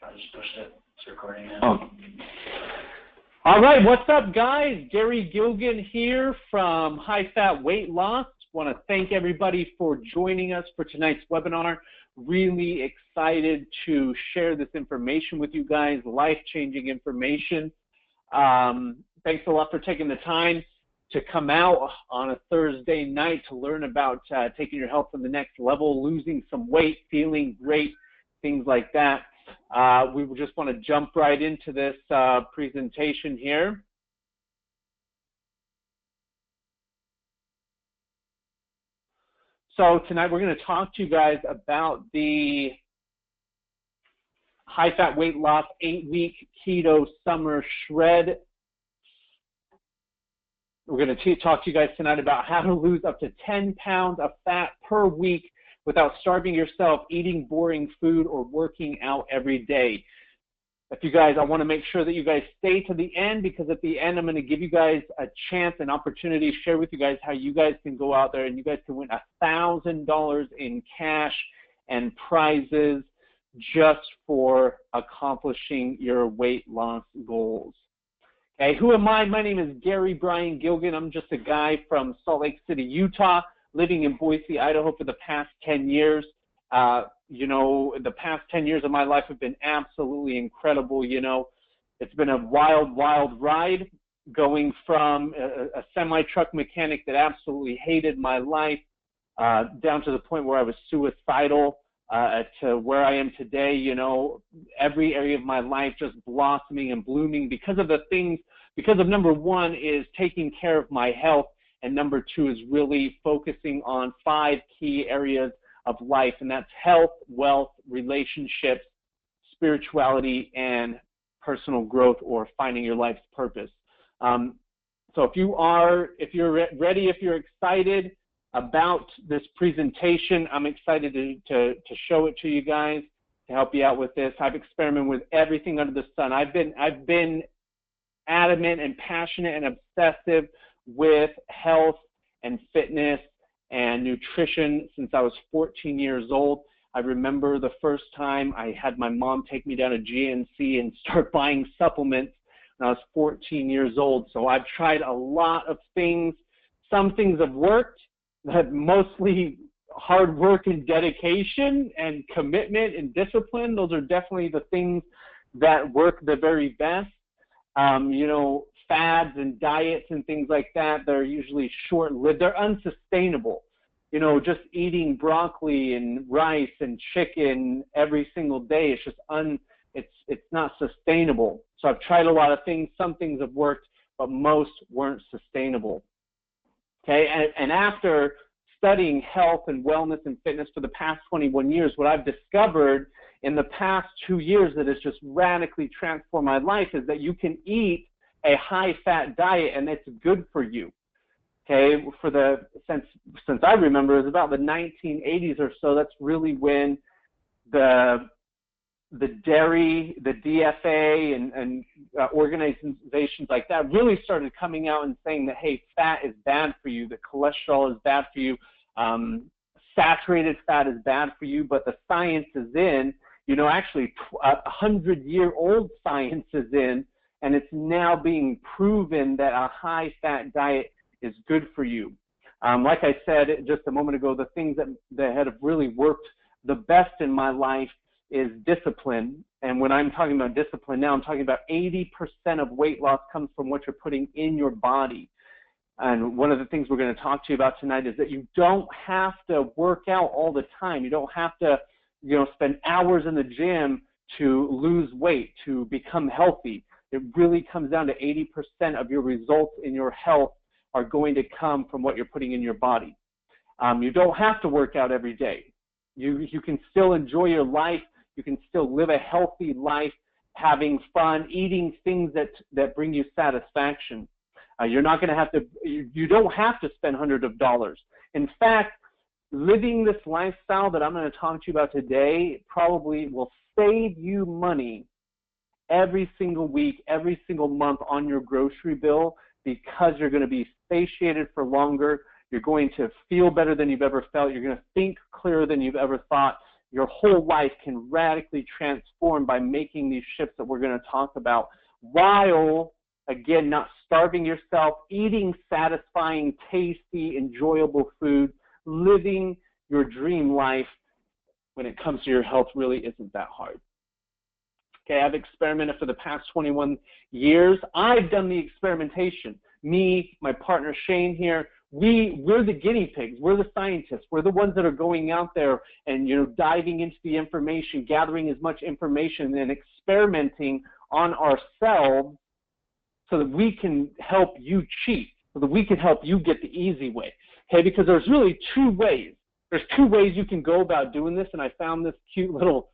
I just pushed it. It's recording now. Oh. All right, what's up, guys? Gary Gilgan here from High Fat Weight Loss. Want to thank everybody for joining us for tonight's webinar. Really excited to share this information with you guys, life-changing information. Thanks a lot for taking the time to come out on a Thursday night to learn about taking your health to the next level, losing some weight, feeling great, things like that. We just want to jump right into this presentation here. So tonight we're going to talk to you guys about the High Fat Weight Loss 8-week Keto Summer Shred. We're going to talk to you guys tonight about how to lose up to 10 pounds of fat per week without starving yourself, eating boring food, or working out every day. If you guys, I want to make sure that you guys stay to the end, because at the end I'm going to give you guys a chance, an opportunity to share with you guys how you guys can go out there and you guys can win $1,000 in cash and prizes just for accomplishing your weight loss goals. Okay, who am I? My name is Gary Brian Gilgan. I'm just a guy from Salt Lake City, Utah, living in Boise, Idaho for the past 10 years. You know, the past 10 years of my life have been absolutely incredible. You know, it's been a wild, wild ride, going from a semi-truck mechanic that absolutely hated my life down to the point where I was suicidal to where I am today. You know, every area of my life just blossoming and blooming because of the things, because of number one is taking care of my health, and number two is really focusing on 5 key areas of life, and that's health, wealth, relationships, spirituality, and personal growth, or finding your life's purpose. So if you're ready, if you're excited about this presentation, I'm excited to show it to you guys, to help you out with this. I've experimented with everything under the sun. I've been adamant and passionate and obsessive with health and fitness and nutrition since I was 14 years old. I remember the first time I had my mom take me down to GNC and start buying supplements when I was 14 years old. So I've tried a lot of things. Some things have worked, but mostly hard work and dedication and commitment and discipline. Those are definitely the things that work the very best. You know, fads and diets and things like that, they're usually short-lived. They're unsustainable. You know, just eating broccoli and rice and chicken every single day, it's just it's not sustainable. So I've tried a lot of things. Some things have worked, but most weren't sustainable. Okay, and after studying health and wellness and fitness for the past 21 years, what I've discovered in the past 2 years that has just radically transformed my life is that you can eat a high-fat diet, and it's good for you. Okay, since I remember, it was about the 1980s or so. That's really when the dairy, the DFA, and organizations like that really started coming out and saying that, hey, fat is bad for you, the cholesterol is bad for you, saturated fat is bad for you, but the science is in. You know, actually, 100-year-old science is in, and it's now being proven that a high-fat diet is good for you. Like I said just a moment ago, the things that have really worked the best in my life is discipline. And when I'm talking about discipline now, I'm talking about 80% of weight loss comes from what you're putting in your body. And one of the things we're going to talk to you about tonight is that you don't have to work out all the time. You don't have to, you know, spend hours in the gym to lose weight, to become healthy. It really comes down to 80% of your results in your health are going to come from what you're putting in your body. You don't have to work out every day. You can still enjoy your life. You can still live a healthy life, having fun, eating things that bring you satisfaction. You're not going to have to, you don't have to spend hundreds of dollars. In fact, living this lifestyle that I'm going to talk to you about today probably will save you money every single week, every single month on your grocery bill, because you're going to be satiated for longer. You're going to feel better than you've ever felt. You're going to think clearer than you've ever thought, your whole life can radically transform by making these shifts that we're going to talk about, while, again, not starving yourself, eating satisfying, tasty, enjoyable food, living your dream life. When it comes to your health, really isn't that hard. Okay, I've experimented for the past 21 years. I've done the experimentation. Me, my partner Shane here, we're the guinea pigs. We're the scientists. We're the ones that are going out there and, you know, diving into the information, gathering as much information and experimenting on ourselves so that we can help you cheat, so that we can help you get the easy way. Okay, because there's really two ways. There's two ways you can go about doing this, and I found this cute little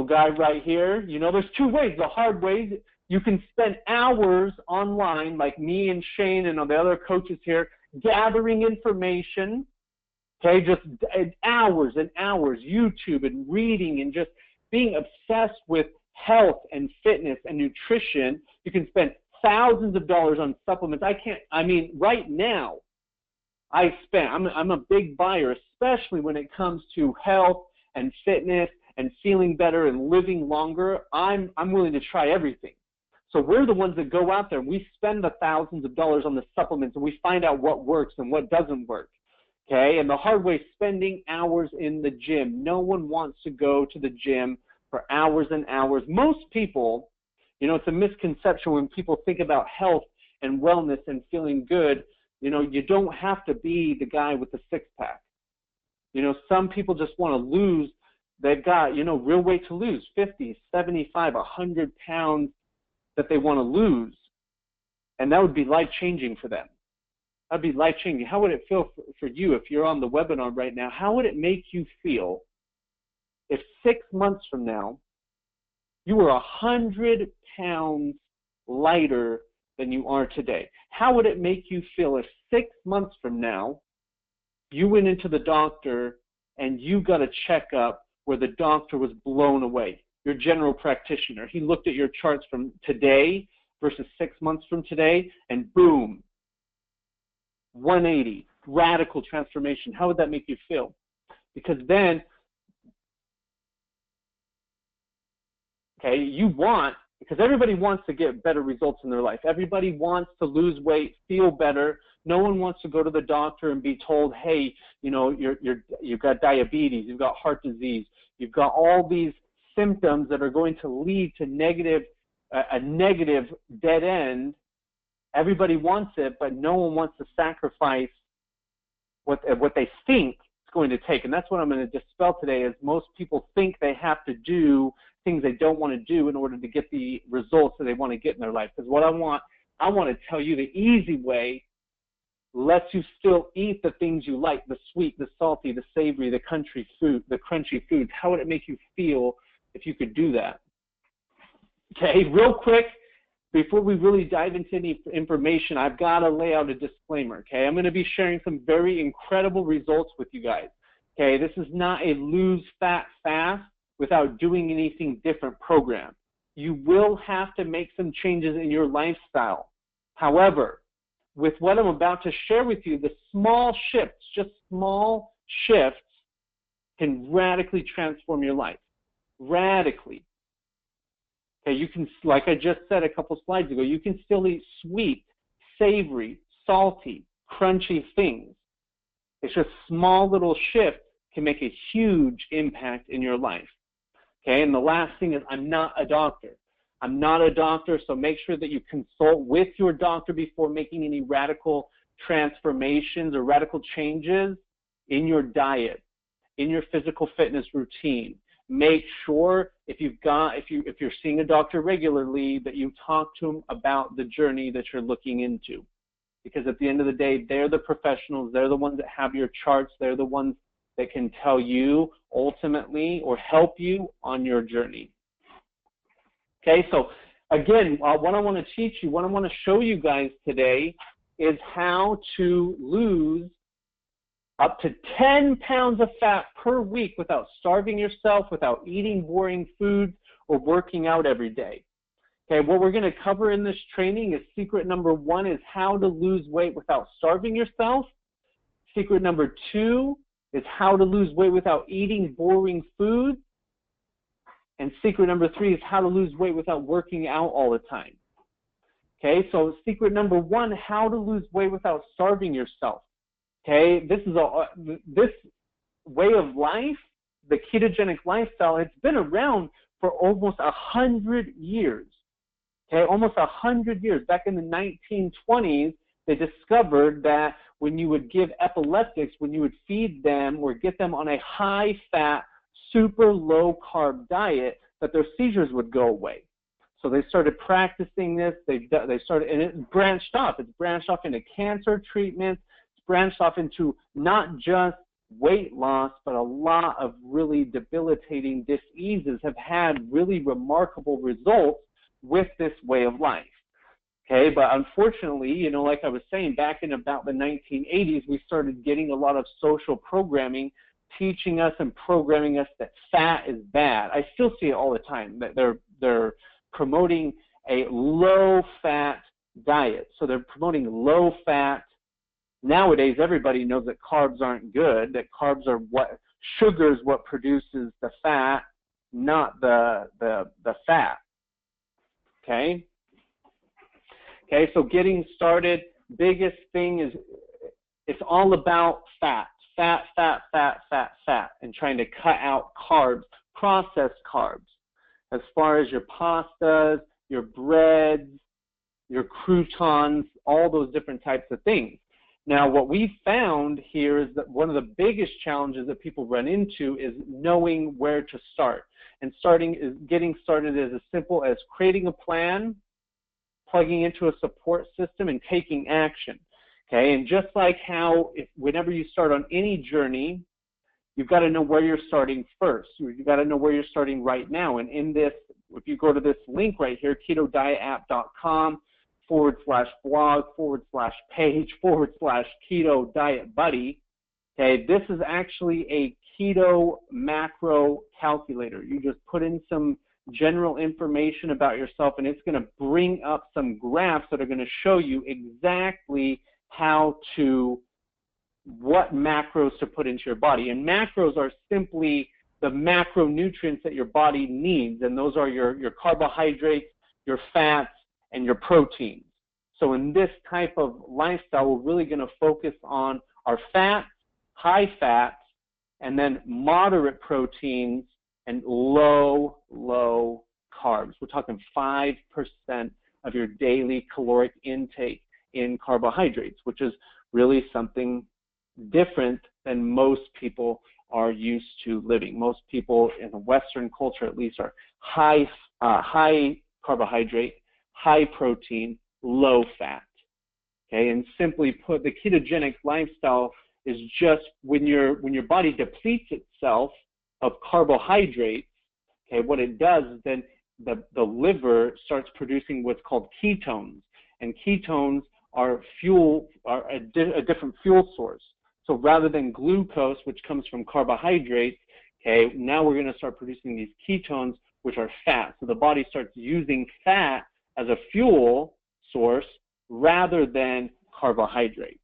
guy right here. You know, there's two ways. The hard way, you can spend hours online, like me and Shane and the other coaches here, gathering information, okay, just hours and hours, YouTube and reading and just being obsessed with health and fitness and nutrition. You can spend thousands of dollars on supplements. Right now, I'm a big buyer, especially when it comes to health and fitness and feeling better and living longer. I'm willing to try everything. So we're the ones that go out there and we spend the thousands of dollars on the supplements and we find out what works and what doesn't work. Okay, and the hard way is spending hours in the gym. No one wants to go to the gym for hours and hours. Most people, you know, it's a misconception when people think about health and wellness and feeling good. You know, you don't have to be the guy with the six-pack. You know, some people just want to lose. They've got, you know, real weight to lose, 50, 75, 100 pounds that they want to lose. And that would be life-changing for them. That would be life-changing. How would it feel for you if you're on the webinar right now? How would it make you feel if 6 months from now you were 100 pounds lighter than you are today? How would it make you feel if 6 months from now you went into the doctor and you got a checkup where the doctor was blown away, your general practitioner? He looked at your charts from today versus 6 months from today, and boom, 180, radical transformation. How would that make you feel? Because then, okay, because everybody wants to get better results in their life. Everybody wants to lose weight, feel better. No one wants to go to the doctor and be told, hey, you know, you've got diabetes, you've got heart disease, you've got all these symptoms that are going to lead to a negative dead end. Everybody wants it, but no one wants to sacrifice what they think it's going to take. And that's what I'm going to dispel today, is most people think they have to do things they don't want to do in order to get the results that they want to get in their life. Because what I want to tell you, the easy way lets you still eat the things you like, the sweet, the salty, the savory, the crunchy foods. How would it make you feel if you could do that? Okay, real quick, before we really dive into any information, I've got to lay out a disclaimer, okay? I'm going to be sharing some very incredible results with you guys, okay? This is not a lose fat fast without doing anything different program. You will have to make some changes in your lifestyle. However, with what I'm about to share with you, the small shifts, just small shifts, can radically transform your life. Radically. Okay, you can, like I just said a couple slides ago, you can still eat sweet, savory, salty, crunchy things. It's just small little shifts can make a huge impact in your life. Okay, and the last thing is, I'm not a doctor. I'm not a doctor, so make sure that you consult with your doctor before making any radical transformations or radical changes in your diet, in your physical fitness routine. Make sure if you're seeing a doctor regularly that you talk to them about the journey that you're looking into. Because at the end of the day, they're the professionals, they're the ones that have your charts, they're the ones that can tell you ultimately or help you on your journey. Okay, so again, what I want to teach you, what I want to show you guys today is how to lose up to 10 pounds of fat per week without starving yourself, without eating boring foods or working out every day. Okay, what we're going to cover in this training is secret number 1 is how to lose weight without starving yourself. Secret number 2 is how to lose weight without eating boring food. And secret number 3 is how to lose weight without working out all the time. Okay, so secret number 1, how to lose weight without starving yourself. Okay, this way of life, the ketogenic lifestyle, it's been around for almost 100 years. Okay, almost 100 years. Back in the 1920s, they discovered that when you would give epileptics, when you would feed them or get them on a high-fat, super low-carb diet, that their seizures would go away. So they started practicing this. They started, and it branched off. It's branched off into cancer treatments. It's branched off into not just weight loss, but a lot of really debilitating diseases have had really remarkable results with this way of life. Okay, but unfortunately, you know, like I was saying, back in about the 1980s, we started getting a lot of social programming teaching us and programming us that fat is bad. I still see it all the time, that they're promoting a low-fat diet. So they're promoting low-fat. Nowadays, everybody knows that carbs aren't good, that carbs are sugar is what produces the fat, not the fat. Okay? Okay, so getting started, biggest thing is it's all about fat. Fat, fat, fat, fat, fat, and trying to cut out carbs, processed carbs. As far as your pastas, your breads, your croutons, all those different types of things. Now, what we found here is that one of the biggest challenges that people run into is knowing where to start. And getting started is as simple as creating a plan, plugging into a support system, and taking action. Okay, and just like how whenever you start on any journey, you've got to know where you're starting first. You've got to know where you're starting right now. And in this, if you go to this link right here, ketodietapp.com/blog/page/keto diet buddy, okay, this is actually a keto macro calculator. You just put in some general information about yourself, and it's going to bring up some graphs that are going to show you exactly what macros to put into your body. And macros are simply the macronutrients that your body needs, and those are your carbohydrates, your fats, and your proteins. So in this type of lifestyle, we're really going to focus on our fats, high fats, and then moderate proteins and low carbs. We're talking 5% of your daily caloric intake in carbohydrates, which is really something different than most people are used to living. Most people in the Western culture, at least, are high carbohydrate, high protein, low fat. Okay, and simply put, the ketogenic lifestyle is just when your body depletes itself of carbohydrates. Okay, what it does is then the liver starts producing what's called ketones, and ketones are a different fuel source. So rather than glucose, which comes from carbohydrates, okay, now we're going to start producing these ketones, which are fat. So the body starts using fat as a fuel source rather than carbohydrates.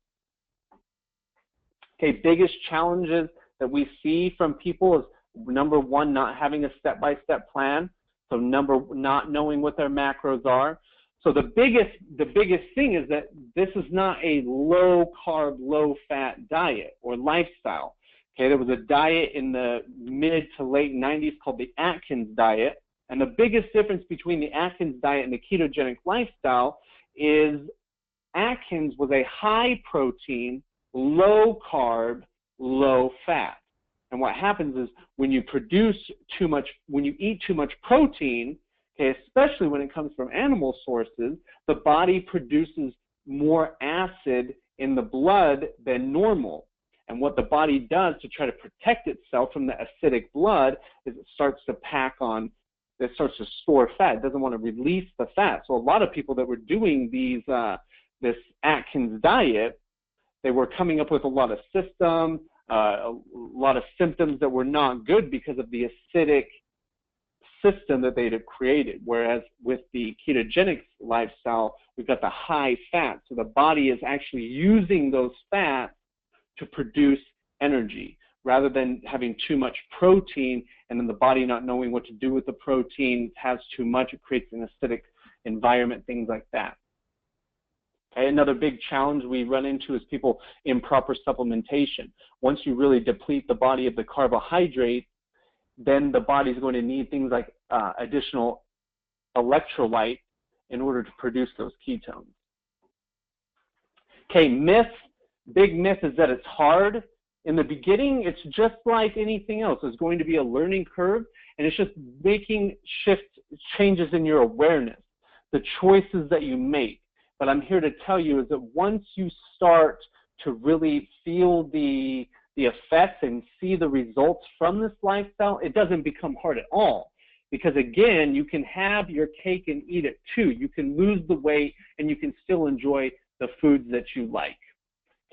Okay, biggest challenges that we see from people is, number one, not having a step-by-step plan. So not knowing what their macros are. So the biggest thing is that this is not a low-carb, low-fat diet or lifestyle. Okay, there was a diet in the mid to late 90s called the Atkins diet, and the biggest difference between the Atkins diet and the ketogenic lifestyle is Atkins was a high-protein, low-carb, low-fat. And what happens is when you eat too much protein, okay, especially when it comes from animal sources, the body produces more acid in the blood than normal. And what the body does to try to protect itself from the acidic blood is it starts to store fat. It doesn't want to release the fat. So a lot of people that were doing this Atkins diet, they were coming up with a lot of symptoms that were not good because of the acidic system that they'd have created. Whereas with the ketogenic lifestyle, we've got the high fat. So the body is actually using those fats to produce energy rather than having too much protein and then the body not knowing what to do with the protein, has too much, it creates an acidic environment, things like that. Okay, another big challenge we run into is people improper supplementation. Once you really deplete the body of the carbohydrate, then the body is going to need things like additional electrolyte in order to produce those ketones. Okay, myth, big myth is that it's hard. In the beginning, it's just like anything else. There's going to be a learning curve, and it's just making changes in your awareness, the choices that you make. But I'm here to tell you is that once you start to really feel the effects and see the results from this lifestyle, it doesn't become hard at all. Because again, you can have your cake and eat it too. You can lose the weight and you can still enjoy the foods that you like.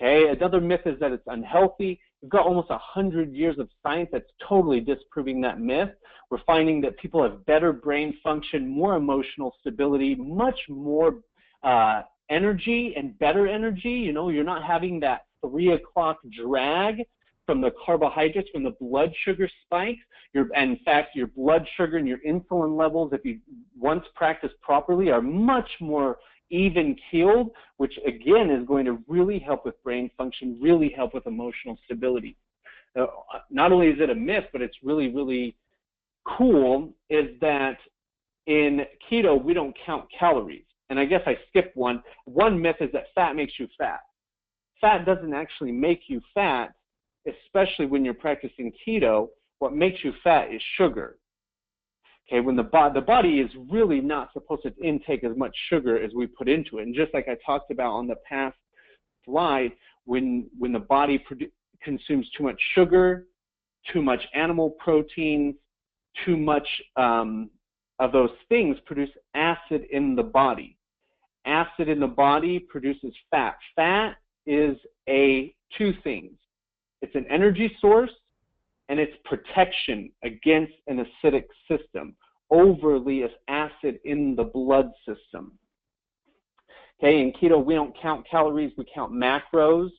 Okay, another myth is that it's unhealthy. We've got almost 100 years of science that's totally disproving that myth. We're finding that people have better brain function, more emotional stability, much more energy and better energy. You know, you're not having that 3 o'clock drag from the carbohydrates, from the blood sugar spikes. And in fact, your blood sugar and your insulin levels, if you once practiced properly, are much more even keeled, which again is going to really help with brain function, really help with emotional stability. Not only is it a myth, but it's really, really cool is that in keto, we don't count calories. And I guess I skipped one. One myth is that fat makes you fat. Fat doesn't actually make you fat, especially when you're practicing keto. What makes you fat is sugar. Okay, when the body is really not supposed to intake as much sugar as we put into it. And just like I talked about on the past slide, when the body consumes too much sugar, too much animal proteins, too much of those things produce acid in the body. Acid in the body produces fat. Fat is two things. It's an energy source, and it's protection against an acidic system, overly acid in the blood system. Okay, in keto, we don't count calories, we count macros.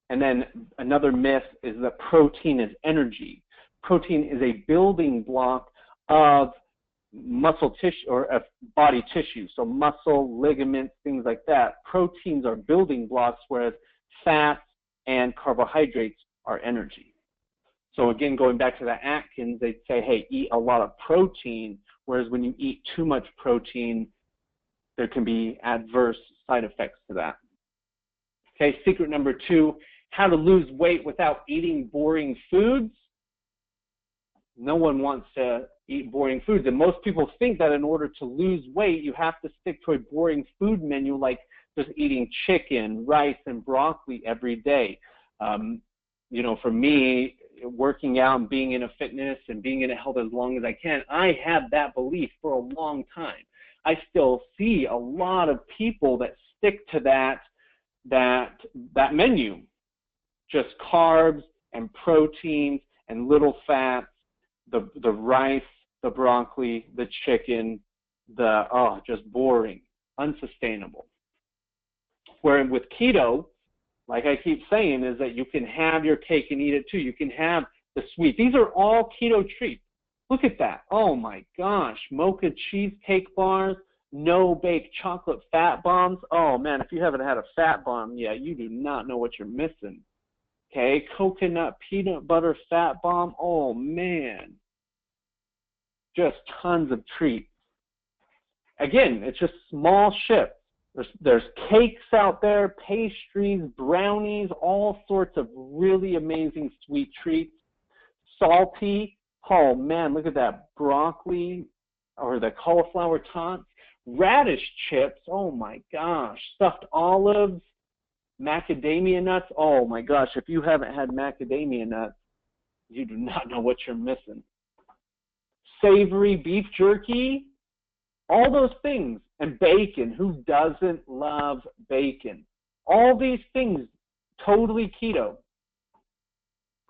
And then another myth is that protein is energy. Protein is a building block of muscle tissue or of body tissue, so muscle, ligaments, things like that. Proteins are building blocks, whereas fats and carbohydrates are energy. So again, going back to that Atkins, they'd say, hey, eat a lot of protein, whereas when you eat too much protein, there can be adverse side effects to that. Okay, secret number 2, how to lose weight without eating boring foods. No one wants to eat boring foods, and most people think that in order to lose weight, you have to stick to a boring food menu like just eating chicken, rice, and broccoli every day. You know, for me, working out and being in a fitness and being in a health as long as I can, I had that belief for a long time. I still see a lot of people that stick to that menu, just carbs and proteins and little fats, the rice, the broccoli, the chicken, just boring, unsustainable. Where with keto, like I keep saying, is that you can have your cake and eat it too. You can have the sweet. These are all keto treats. Look at that. Oh my gosh. Mocha cheesecake bars, no-bake chocolate fat bombs. Oh man, if you haven't had a fat bomb yet, you do not know what you're missing. Okay, coconut peanut butter fat bomb. Oh man. Just tons of treats. Again, it's just small shifts. There's cakes out there, pastries, brownies, all sorts of really amazing sweet treats. Salty, oh man, look at that broccoli or the cauliflower taunts. Radish chips, oh my gosh. Stuffed olives, macadamia nuts, oh my gosh. If you haven't had macadamia nuts, you do not know what you're missing. Savory beef jerky, all those things. And bacon, who doesn't love bacon? All these things, totally keto.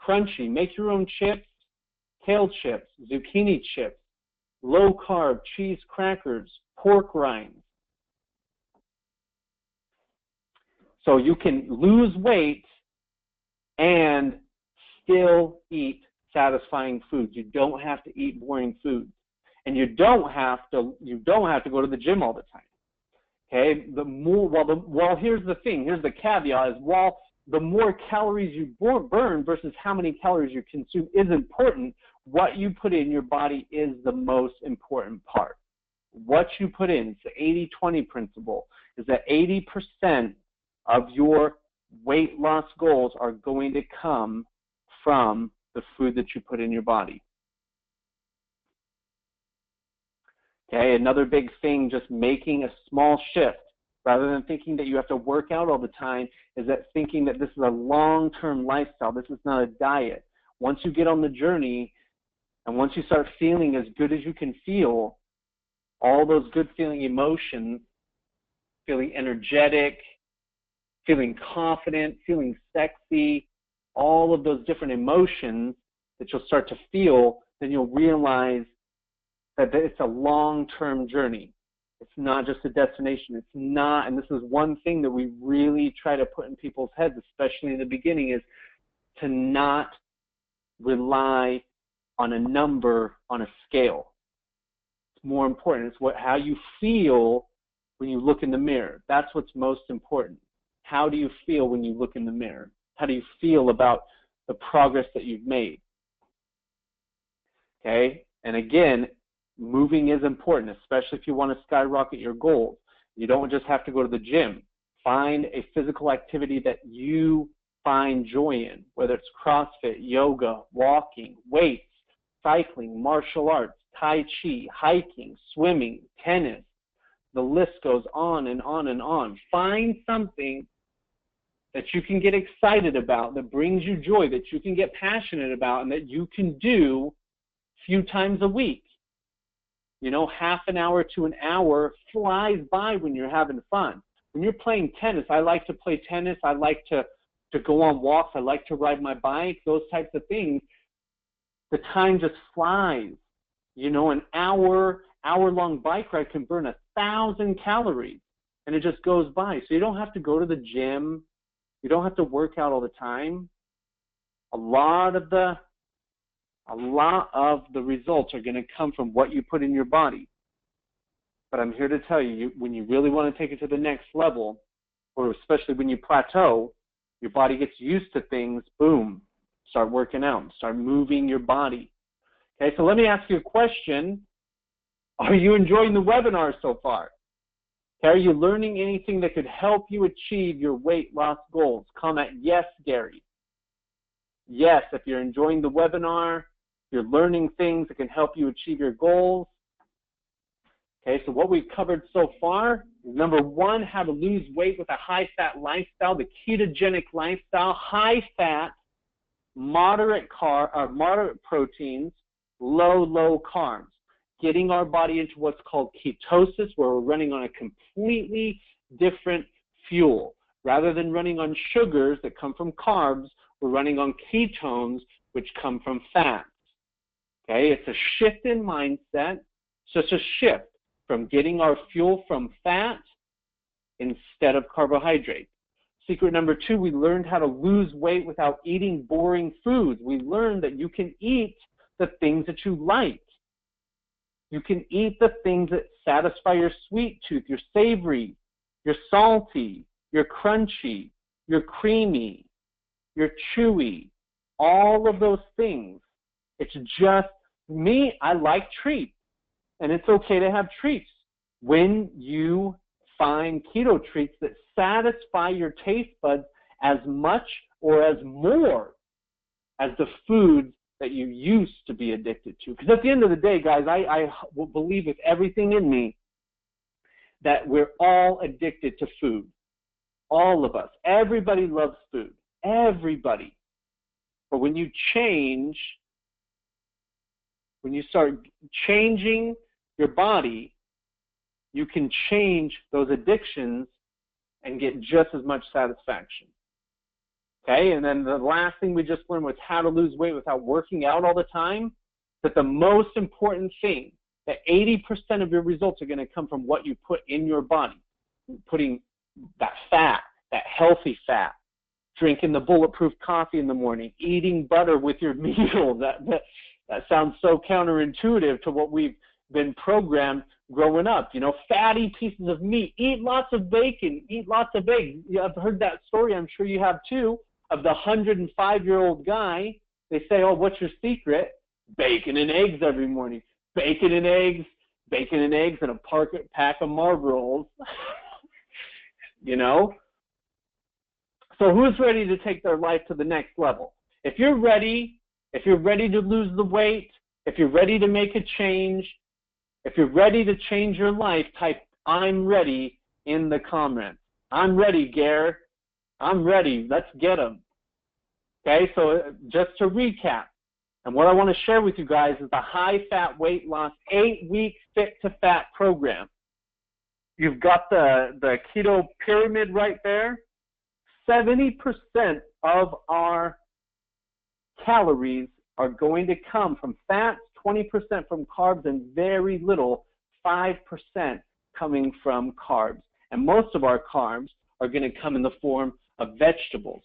Crunchy, make your own chips, kale chips, zucchini chips, low carb, cheese crackers, pork rinds. So you can lose weight and still eat satisfying foods. You don't have to eat boring foods. And you don't have to go to the gym all the time. Okay? Here's the thing, here's the caveat, is while the more calories you burn versus how many calories you consume is important, what you put in your body is the most important part. What you put in, it's the 80-20 principle, is that 80% of your weight loss goals are going to come from the food that you put in your body. Okay, another big thing, just making a small shift, rather than thinking that you have to work out all the time, is that thinking that this is a long-term lifestyle. This is not a diet. Once you get on the journey, and once you start feeling as good as you can feel, all those good feeling emotions, feeling energetic, feeling confident, feeling sexy, all of those different emotions that you'll start to feel, then you'll realize that it's a long-term journey. It's not just a destination. It's not, and this is one thing that we really try to put in people's heads, especially in the beginning, is to not rely on a number on a scale. It's more important. It's how you feel when you look in the mirror. That's what's most important. How do you feel when you look in the mirror? How do you feel about the progress that you've made? Okay, and again, moving is important, especially if you want to skyrocket your goals. You don't just have to go to the gym. Find a physical activity that you find joy in, whether it's CrossFit, yoga, walking, weights, cycling, martial arts, Tai Chi, hiking, swimming, tennis. The list goes on and on and on. Find something that you can get excited about, that brings you joy, that you can get passionate about, and that you can do a few times a week. You know, half an hour to an hour flies by when you're having fun. When you're playing tennis, I like to play tennis. I like to go on walks. I like to ride my bike, those types of things. The time just flies. You know, an hour-long bike ride can burn 1,000 calories, and it just goes by. So you don't have to go to the gym. You don't have to work out all the time. A lot of the results are going to come from what you put in your body. But I'm here to tell you, when you really want to take it to the next level, or especially when you plateau, your body gets used to things, boom, start working out, start moving your body. Okay, so let me ask you a question. Are you enjoying the webinar so far? Okay, are you learning anything that could help you achieve your weight loss goals? Comment, yes, Gary. Yes, if you're enjoying the webinar, you're learning things that can help you achieve your goals. Okay, so what we've covered so far is number one, how to lose weight with a high-fat lifestyle, the ketogenic lifestyle, high-fat, moderate proteins, low carbs. Getting our body into what's called ketosis, where we're running on a completely different fuel. Rather than running on sugars that come from carbs, we're running on ketones, which come from fats. Okay, it's a shift in mindset. So it's a shift from getting our fuel from fat instead of carbohydrate. Secret number two, we learned how to lose weight without eating boring foods. We learned that you can eat the things that you like. You can eat the things that satisfy your sweet tooth, your savory, your salty, your crunchy, your creamy, your chewy, all of those things. It's just me, I like treats, and it's okay to have treats. When you find keto treats that satisfy your taste buds as much or as more as the foods that you used to be addicted to. Because at the end of the day, guys, I believe with everything in me that we're all addicted to food. All of us. Everybody loves food. Everybody. But when you change, when you start changing your body, you can change those addictions and get just as much satisfaction. Okay, and then the last thing we just learned was how to lose weight without working out all the time. That the most important thing, that 80% of your results are going to come from what you put in your body. Putting that fat, that healthy fat, drinking the bulletproof coffee in the morning, eating butter with your meal. That sounds so counterintuitive to what we've been programmed growing up. You know, fatty pieces of meat, eat lots of bacon, eat lots of eggs. I've heard that story, I'm sure you have too, of the 105-year-old guy. They say, oh, what's your secret? Bacon and eggs every morning. Bacon and eggs, and a pack of Marlboros. You know? So who's ready to take their life to the next level? If you're ready to lose the weight, if you're ready to make a change, if you're ready to change your life, type I'm ready in the comments. I'm ready, Gare. I'm ready. Let's get them. Okay, so just to recap, and what I want to share with you guys is the High Fat Weight Loss 8-week Fit to Fat program. You've got the keto pyramid right there. 70% of our calories are going to come from fats, 20% from carbs, and very little, 5% coming from carbs. And most of our carbs are going to come in the form of vegetables.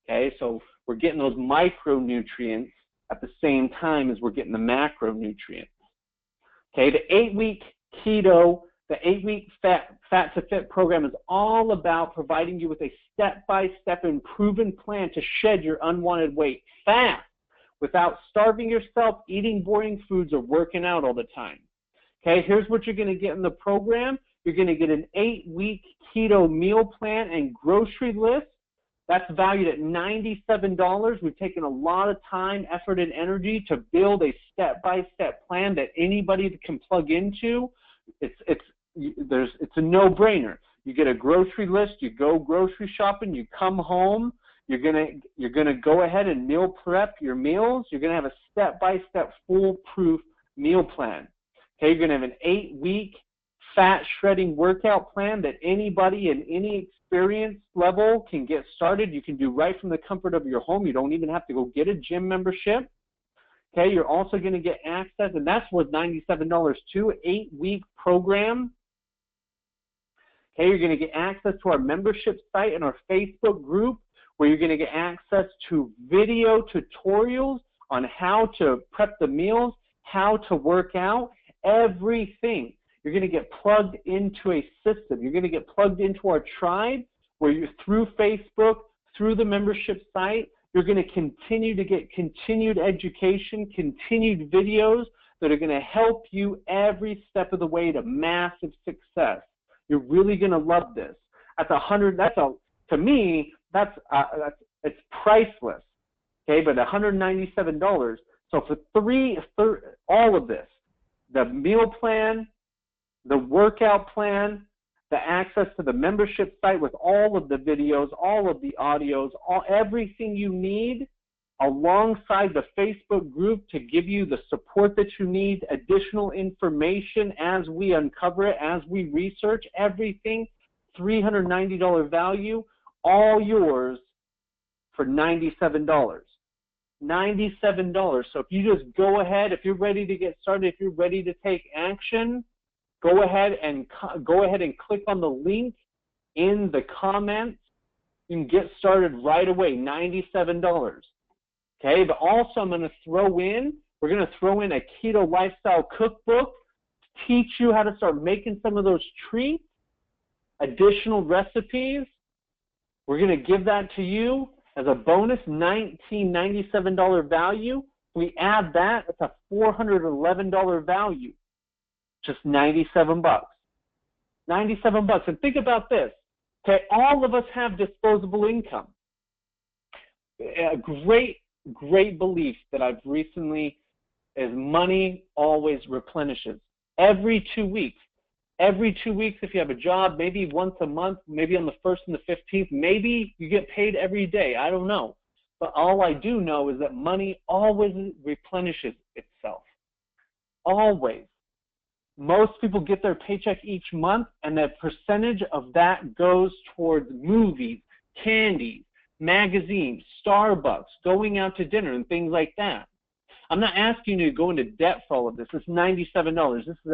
Okay, so we're getting those micronutrients at the same time as we're getting the macronutrients. Okay, the 8-week keto, the 8-week Fat to Fit program is all about providing you with a step-by-step and proven plan to shed your unwanted weight fast without starving yourself, eating boring foods, or working out all the time. Okay, here's what you're going to get in the program. You're going to get an 8-week keto meal plan and grocery list. That's valued at $97. We've taken a lot of time, effort, and energy to build a step-by-step plan that anybody can plug into. It's a no-brainer. You get a grocery list, you go grocery shopping, you come home, you're gonna go ahead and meal prep your meals. You're gonna have a step-by-step foolproof meal plan. Okay, you're gonna have an 8-week fat shredding workout plan that anybody in any experience level can get started. You can do right from the comfort of your home. You don't even have to go get a gym membership. Okay, you're also going to get access, and that's worth $97 too, 8-week program. Okay, you're going to get access to our membership site and our Facebook group, where you're going to get access to video tutorials on how to prep the meals, how to work out, everything. You're going to get plugged into a system. You're going to get plugged into our tribe, where you're through Facebook, through the membership site. You're going to continue to get continued education, continued videos that are going to help you every step of the way to massive success. You're really going to love this. To me, it's priceless. Okay, but $197. So for all of this, the meal plan, the workout plan, the access to the membership site with all of the videos, all of the audios, everything you need, alongside the Facebook group to give you the support that you need, additional information as we uncover it, as we research everything, $390 value, all yours for $97. $97. So if you just go ahead, if you're ready to get started, if you're ready to take action, go ahead and click on the link in the comments. You can get started right away, $97. Okay, but also we're going to throw in a keto lifestyle cookbook to teach you how to start making some of those treats, additional recipes. We're going to give that to you as a bonus, $97 value. We add that, it's a $411 value. Just $97. $97. And think about this. Okay, all of us have disposable income. A great belief that I've recently is money always replenishes. Every 2 weeks. Every 2 weeks, if you have a job, maybe once a month, maybe on the 1st and the 15th, maybe you get paid every day. I don't know. But all I do know is that money always replenishes itself. Always. Most people get their paycheck each month, and the percentage of that goes towards movies, candies, magazines, Starbucks, going out to dinner, and things like that. I'm not asking you to go into debt for all of this. It's $97. This is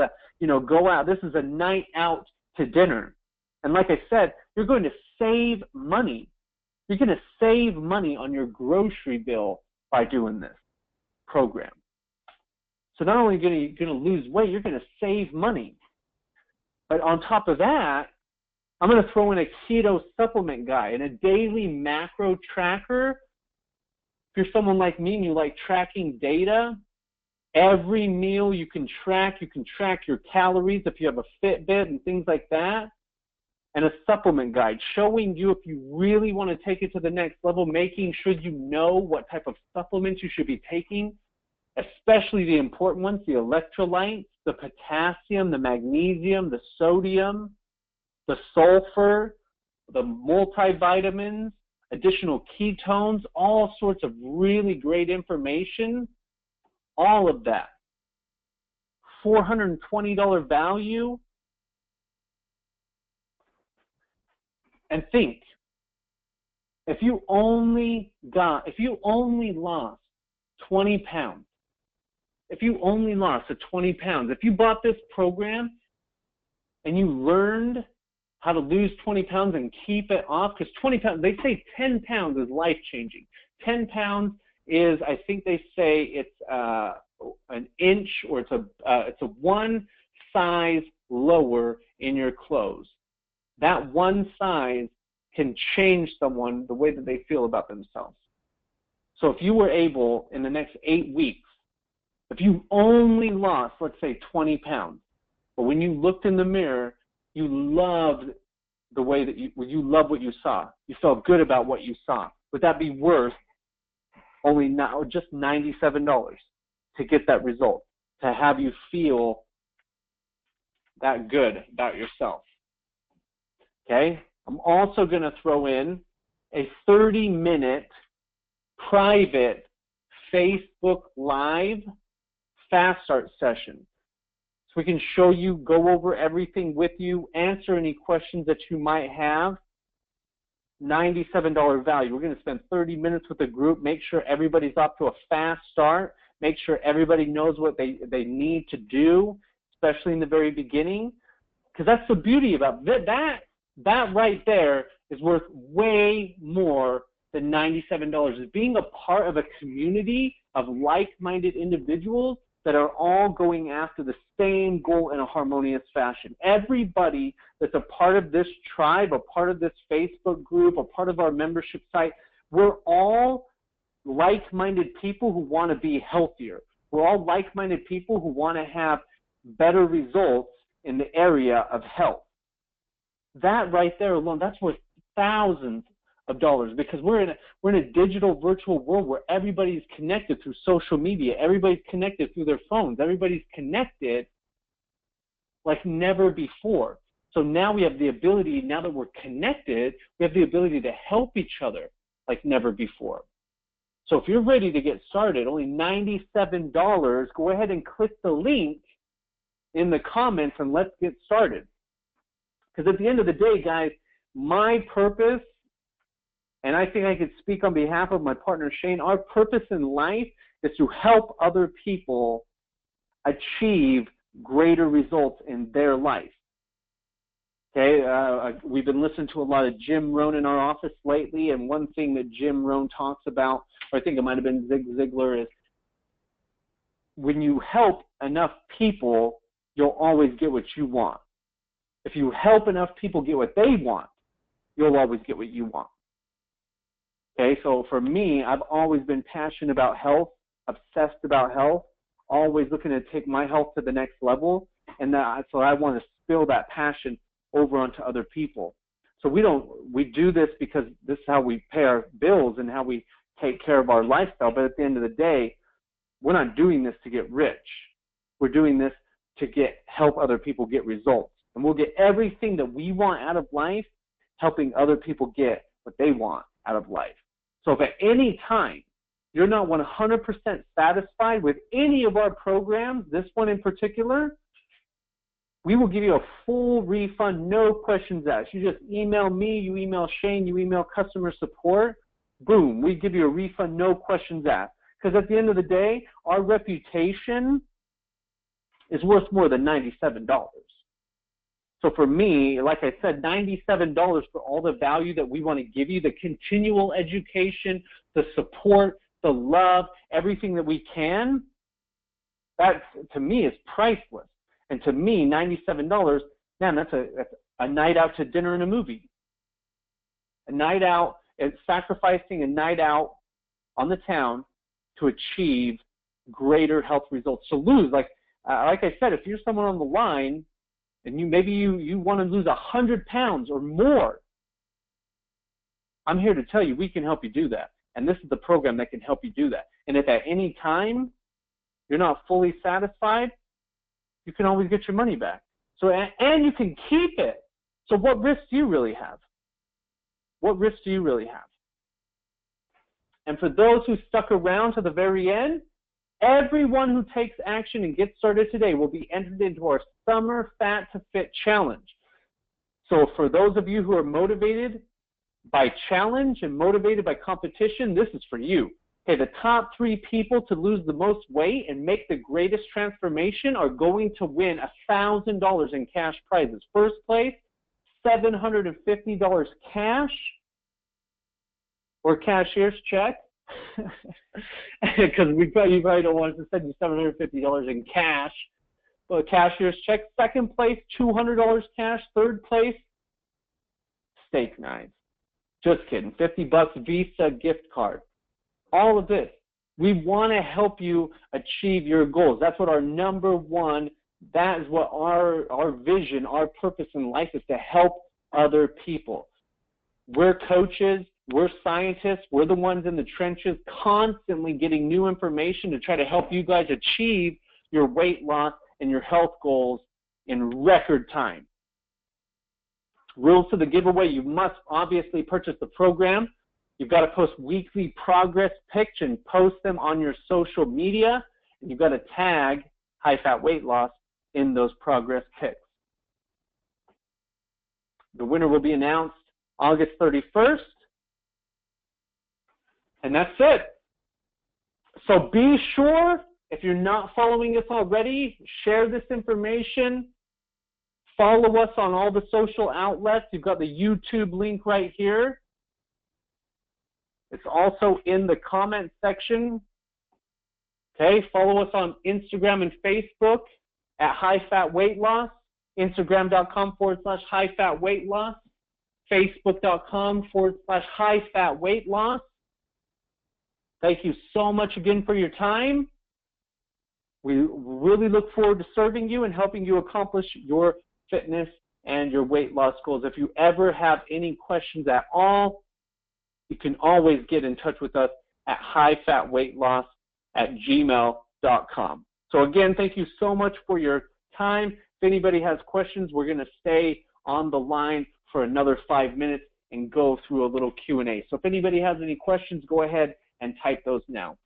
go out. This is a night out to dinner. And like I said, you're going to save money. You're going to save money on your grocery bill by doing this program. So not only are you going to lose weight, you're going to save money. But on top of that, I'm going to throw in a keto supplement guide and a daily macro tracker. If you're someone like me and you like tracking data, every meal you can track your calories if you have a Fitbit and things like that, and a supplement guide showing you if you really want to take it to the next level, making sure you know what type of supplements you should be taking, especially the important ones, the electrolytes, the potassium, the magnesium, the sodium, the sulfur, the multivitamins, additional ketones, all sorts of really great information, all of that. $420 value. And think, if you only lost 20 pounds, if you bought this program and you learned how to lose 20 pounds and keep it off, because 20 pounds, they say 10 pounds is life-changing. 10 pounds is, I think they say it's an inch, or it's a one size lower in your clothes. That one size can change someone the way that they feel about themselves. So if you were able, in the next 8 weeks, if you only lost, let's say, 20 pounds, but when you looked in the mirror, you loved the way that you loved what you saw. You felt good about what you saw. Would that be worth just $97 to get that result, to have you feel that good about yourself? Okay? I'm also going to throw in a 30-minute private Facebook Live fast start session. So we can show you, go over everything with you, answer any questions that you might have. $97 value. We're going to spend 30 minutes with the group, make sure everybody's off to a fast start, make sure everybody knows what they need to do, especially in the very beginning. Because that's the beauty about that right there is worth way more than $97. Is being a part of a community of like-minded individuals that are all going after the same goal in a harmonious fashion. Everybody that's a part of this tribe, a part of this Facebook group, a part of our membership site, we're all like-minded people who want to be healthier. We're all like-minded people who want to have better results in the area of health. That right there alone, that's worth thousands of dollars, because we're in a digital virtual world where everybody's connected through social media, everybody's connected through their phones, everybody's connected like never before. So now we have the ability, now that we're connected, we have the ability to help each other like never before. So if you're ready to get started, only $97, go ahead and click the link in the comments and let's get started. Because at the end of the day, guys, my purpose, and I think I could speak on behalf of my partner Shane, our purpose in life is to help other people achieve greater results in their life. Okay, we've been listening to a lot of Jim Rohn in our office lately, and one thing that Jim Rohn talks about, or I think it might have been Zig Ziglar, is when you help enough people, you'll always get what you want. If you help enough people get what they want, you'll always get what you want. Okay, so for me, I've always been passionate about health, obsessed about health, always looking to take my health to the next level, and so I want to spill that passion over onto other people. So we do this because this is how we pay our bills and how we take care of our lifestyle, but at the end of the day, we're not doing this to get rich. We're doing this to help other people get results. And we'll get everything that we want out of life, helping other people get what they want out of life. So if at any time you're not 100% satisfied with any of our programs, this one in particular, we will give you a full refund, no questions asked. You just email me, you email Shane, you email customer support, boom, we give you a refund, no questions asked. Because at the end of the day, our reputation is worth more than $97. So for me, like I said, $97 for all the value that we want to give you, the continual education, the support, the love, everything that we can, that to me is priceless. And to me, $97, man, that's a night out to dinner and a movie. A night out, it's sacrificing a night out on the town to achieve greater health results. So lose, like I said, if you're someone on the line and maybe you want to lose 100 pounds or more, I'm here to tell you we can help you do that. And this is the program that can help you do that. And if at any time you're not fully satisfied, you can always get your money back. So, and you can keep it. So what risk do you really have? What risk do you really have? And for those who stuck around to the very end, everyone who takes action and gets started today will be entered into our Summer Fat to Fit Challenge. So for those of you who are motivated by challenge and motivated by competition, this is for you. Okay, the top 3 people to lose the most weight and make the greatest transformation are going to win $1,000 in cash prizes. First place, $750 cash or cashier's check, because you probably don't want us to send you $750 in cash, but cashier's check. Second place, $200 cash. Third place, steak knives. Just kidding. $50 Visa gift card. All of this. We want to help you achieve your goals. That's what our number one, that is what our vision, our purpose in life is, to help other people. We're coaches, we're scientists, we're the ones in the trenches constantly getting new information to try to help you guys achieve your weight loss and your health goals in record time. Rules to the giveaway: you must obviously purchase the program. You've got to post weekly progress pics and post them on your social media. And you've got to tag High Fat Weight Loss in those progress pics. The winner will be announced August 31st. And that's it. So be sure, if you're not following us already, share this information. Follow us on all the social outlets. You've got the YouTube link right here. It's also in the comment section. Okay, follow us on Instagram and Facebook at High Fat Weight Loss, Instagram.com/High Fat Weight Loss, Facebook.com/High Fat Weight Loss. Thank you so much again for your time. We really look forward to serving you and helping you accomplish your fitness and your weight loss goals. If you ever have any questions at all, you can always get in touch with us at highfatweightloss@gmail.com. So again, thank you so much for your time. If anybody has questions, we're going to stay on the line for another 5 minutes and go through a little Q&A. So if anybody has any questions, go ahead and type those now.